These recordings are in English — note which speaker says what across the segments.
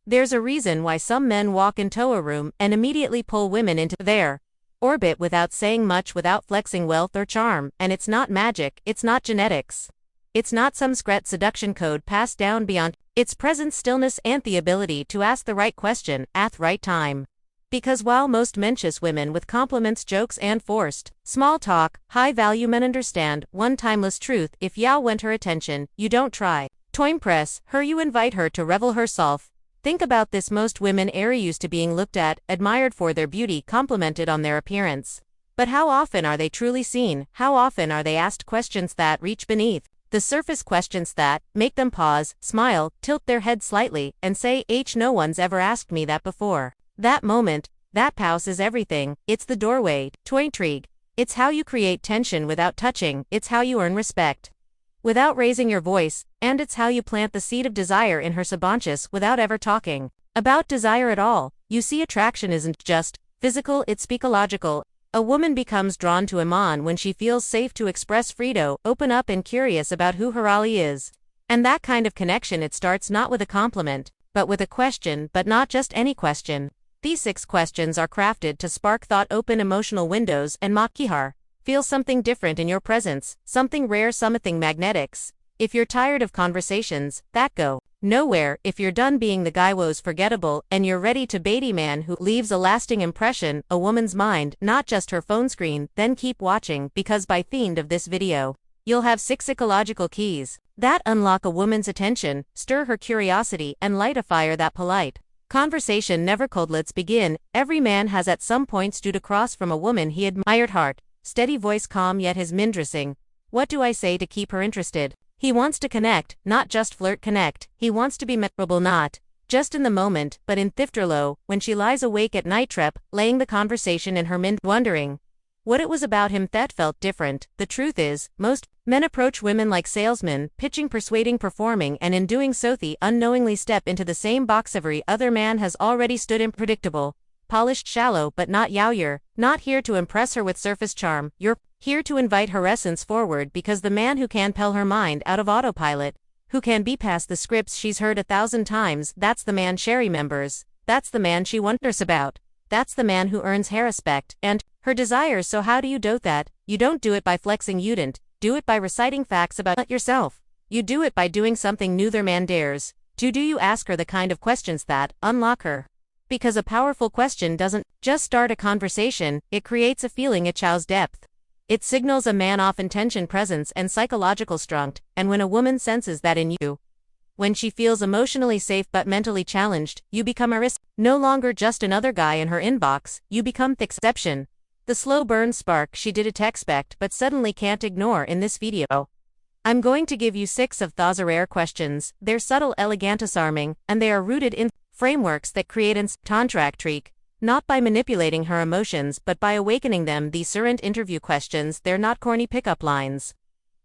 Speaker 1: There's a reason why some men walk into a room and immediately pull women into their orbit without saying much, without flexing wealth or charm, and it's not magic, it's not genetics. It's not some secret seduction code passed down beyond. It's presence, stillness, and the ability to ask the right question at the right time. Because while most mentions women with compliments, jokes, and forced small talk, high-value men understand one timeless truth: if you want her attention, you don't try to impress her, you invite her to revel herself. Think about this: most women are used to being looked at, admired for their beauty, complimented on their appearance. But how often are they truly seen? How often are they asked questions that reach beneath the surface, questions that make them pause, smile, tilt their head slightly, and say, no one's ever asked me that before. That moment, that pause is everything. It's the doorway to intrigue. It's how you create tension without touching. It's how you earn respect without raising your voice, and it's how you plant the seed of desire in her subconscious without ever talking about desire at all. You see, attraction isn't just physical, it's psychological. A woman becomes drawn to a man when she feels safe to express freedom, open up, and curious about who her ally is. And that kind of connection, it starts not with a compliment, but with a question, but not just any question. These 6 questions are crafted to spark thought, open emotional windows, and makihar. Feel something different in your presence, something rare, something magnetics. If you're tired of conversations that go nowhere, if you're done being the guy who's forgettable, and you're ready to be a man who leaves a lasting impression, a woman's mind, not just her phone screen, then keep watching, because by the end of this video, you'll have 6 psychological keys that unlock a woman's attention, stir her curiosity, and light a fire that polite conversation never cold. Let's begin. Every man has at some point stood across from a woman he admired. Heart, steady voice, calm yet his mindressing. What do I say to keep her interested? He wants to connect, not just flirt, connect. He wants to be memorable, not just in the moment, but in thifterlow, when she lies awake at night, laying the conversation in her mind, wondering what it was about him that felt different. The truth is, most men approach women like salesmen, pitching, persuading, performing, and in doing so they unknowingly step into the same box every other man has already stood in: predictable, polished, shallow, but not yaoyer. Not here to impress her with surface charm, you're here to invite her essence forward, because the man who can pull her mind out of autopilot, who can be past the scripts she's heard 1,000 times, that's the man she remembers. That's the man she wonders about. That's the man who earns her respect and her desires. So how do you do that? You don't do it by flexing, you don't do it by reciting facts about yourself. You do it by doing something neither man dares to do. You ask her the kind of questions that unlock her. Because a powerful question doesn't just start a conversation, it creates a feeling, it shows depth. It signals a man off intention, presence, and psychological strength. And when a woman senses that in you, when she feels emotionally safe but mentally challenged, you become a risk. No longer just another guy in her inbox, you become the exception. The slow burn spark she didn't expect but suddenly can't ignore. In this video, I'm going to give you 6 of those rare questions. They're subtle, elegant, disarming, and they are rooted in frameworks that create an tantric trick, not by manipulating her emotions but by awakening them. These aren't interview questions, they're not corny pickup lines.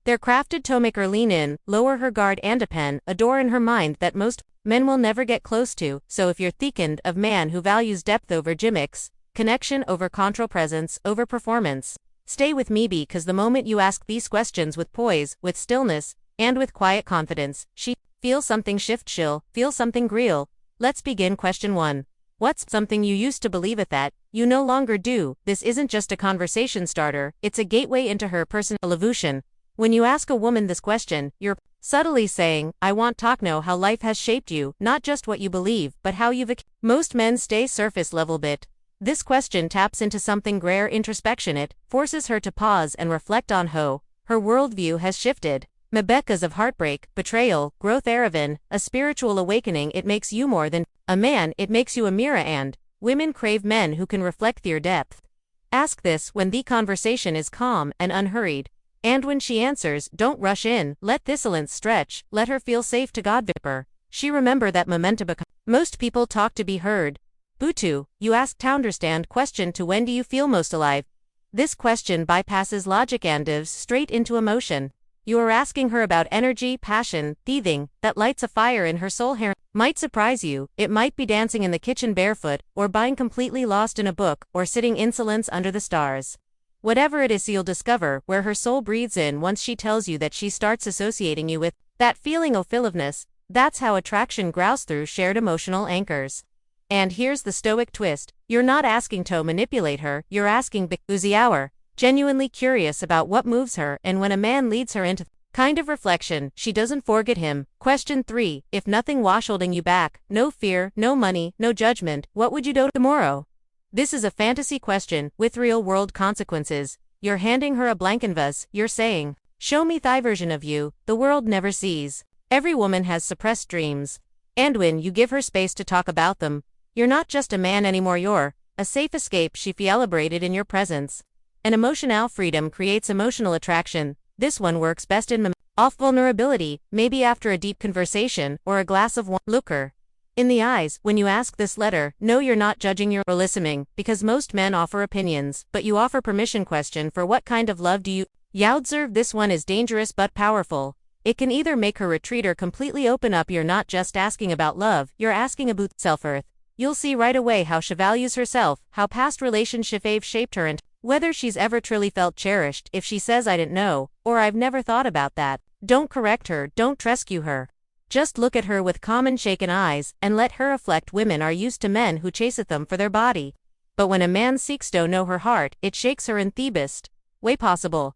Speaker 1: They're crafted to make her lean in, lower her guard, and open a door in her mind that most men will never get close to. So if you're thickened of man who values depth over gimmicks, connection over control, presence over performance, stay with me, because the moment you ask these questions with poise, with stillness, and with quiet confidence, she feels something shift, she'll feel something real. Let's begin. Question 1. What's something you used to believe that you no longer do? This isn't just a conversation starter, it's a gateway into her personal evolution. When you ask a woman this question, you're subtly saying, I want to know how life has shaped you, not just what you believe, but how you've. Most men stay surface level, but this question taps into something rare: introspection. It forces her to pause and reflect on how her worldview has shifted. Because of heartbreak, betrayal, growth, Aravan, a spiritual awakening. It makes you more than a man, it makes you a mirror, and women crave men who can reflect their depth. Ask this when the conversation is calm and unhurried. And when she answers, don't rush in, let this silence stretch, let her feel safe to God Vipper. She remember that momentum. Most people talk to be heard. Butu, you ask to understand. Question 2. When do you feel most alive? This question bypasses logic and dives straight into emotion. You are asking her about energy, passion, thieving, that lights a fire in her soul. Hair might surprise you. It might be dancing in the kitchen barefoot, or being completely lost in a book, or sitting in silence under the stars. Whatever it is, you'll discover where her soul breathes in once she tells you that. She starts associating you with that feeling of fulfilledness, That's how attraction grows, through shared emotional anchors. And here's the stoic twist: you're not asking to manipulate her, you're asking because you're genuinely curious about what moves her, and when a man leads her into kind of reflection, she doesn't forget him. Question 3. If nothing was holding you back, no fear, no money, no judgment, what would you do tomorrow? This is a fantasy question, with real-world consequences. You're handing her a blank canvas, you're saying, show me thy version of you, the world never sees. Every woman has suppressed dreams. And when you give her space to talk about them, you're not just a man anymore, you're a safe escape. She feels liberated in your presence. And emotional freedom creates emotional attraction. This one works best in off vulnerability, maybe after a deep conversation, or a glass of wine. Look her in the eyes when you ask this letter. No, you're not judging or listening, because most men offer opinions, but you offer permission. Question for what kind of love do you observe? This one is dangerous but powerful. It can either make her retreat or completely open up. You're not just asking about love, you're asking about self-worth. You'll see right away how she values herself, how past relationships have shaped her, and whether she's ever truly felt cherished. If she says I didn't know, or I've never thought about that, don't correct her, don't rescue her. Just look at her with calm and shaken eyes, and let her reflect. Women are used to men who chaseth them for their body. But when a man seeks to know her heart, it shakes her in the best way possible.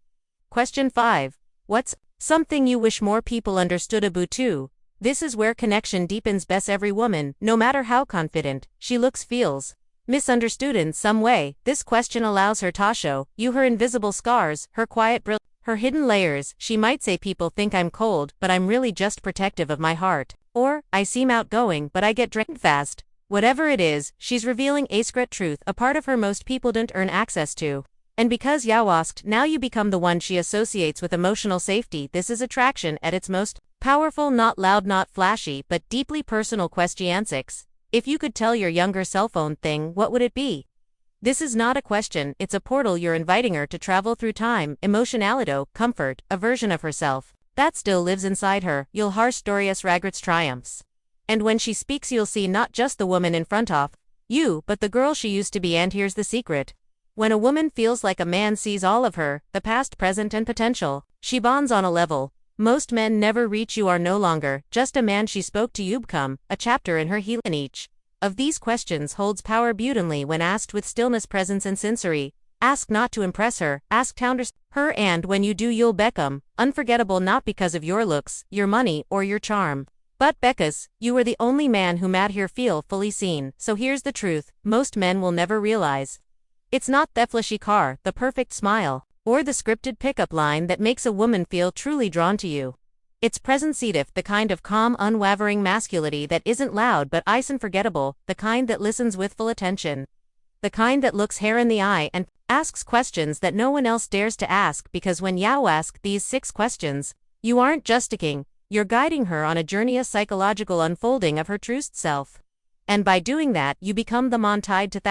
Speaker 1: Question 5. What's something you wish more people understood about you? This is where connection deepens best. Every woman, no matter how confident she looks, feels misunderstood in some way. This question allows her to show you her invisible scars, her quiet brilliance, her hidden layers. She might say, people think I'm cold, but I'm really just protective of my heart. Or, I seem outgoing, but I get drained fast. Whatever it is, she's revealing a secret truth, a part of her most people don't earn access to. And because you asked, now you become the one she associates with emotional safety. This is attraction at its most powerful, not loud, not flashy, but deeply personal. Question 6. If you could tell your younger self one thing, what would it be? This is not a question, it's a portal. You're inviting her to travel through time, emotionality, comfort, a version of herself that still lives inside her. You'll hear stories, regrets, triumphs. And when she speaks, you'll see not just the woman in front of you, but the girl she used to be. And here's the secret. When a woman feels like a man sees all of her, the past, present, and potential, she bonds on a level most men never reach. You are no longer just a man she spoke to, you become a chapter in her healing. Each of these questions holds power beautifully when asked with stillness, presence, and sincerity. Ask not to impress her, ask to understand her, and when you do, you'll become unforgettable, not because of your looks, your money, or your charm, but because you were the only man who made her feel fully seen. So here's the truth most men will never realize. It's not the flashy car, the perfect smile, or the scripted pickup line that makes a woman feel truly drawn to you. It's presence, the kind of calm, unwavering masculinity that isn't loud but ice unforgettable, the kind that listens with full attention, the kind that looks her in the eye and asks questions that no one else dares to ask. Because when you ask these 6 questions, you aren't just a king, you're guiding her on a journey, a psychological unfolding of her true self. And by doing that, you become the man tied to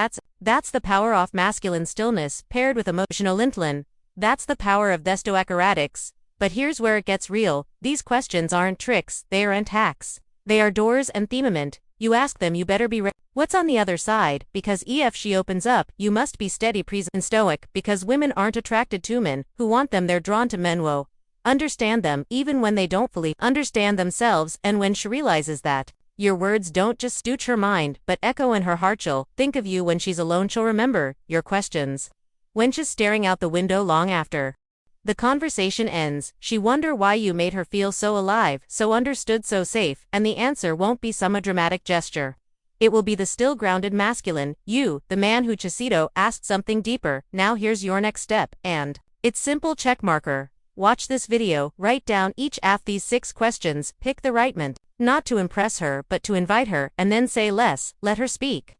Speaker 1: that's the power of masculine stillness paired with emotional intelligence. That's the power of the stoacratics. But here's where it gets real. These questions aren't tricks, they aren't hacks. They are doors and themament. You ask them, you better be ready. What's on the other side? Because if she opens up, you must be steady, present, and stoic. Because women aren't attracted to men who want them, they're drawn to men who understand them, even when they don't fully understand themselves. And when she realizes that your words don't just stooch her mind, but echo in her heart, she'll think of you when she's alone. She'll remember your questions when she's staring out the window long after the conversation ends. She wonder why you made her feel so alive, so understood, so safe. And the answer won't be some dramatic gesture. It will be the still, grounded masculine you, the man who Chasito asked something deeper. Now here's your next step, and it's simple. Check marker. Watch this video, write down each of these 6 questions, pick the right one, not to impress her but to invite her, and then say less, let her speak.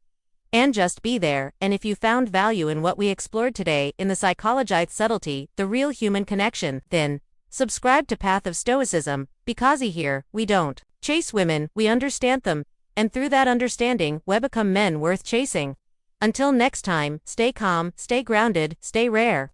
Speaker 1: And just be there. And if you found value in what we explored today, in the psychology, subtlety, the real human connection, then subscribe to Path of Stoicism, because here, we don't chase women, we understand them. And through that understanding, we become men worth chasing. Until next time, stay calm, stay grounded, stay rare.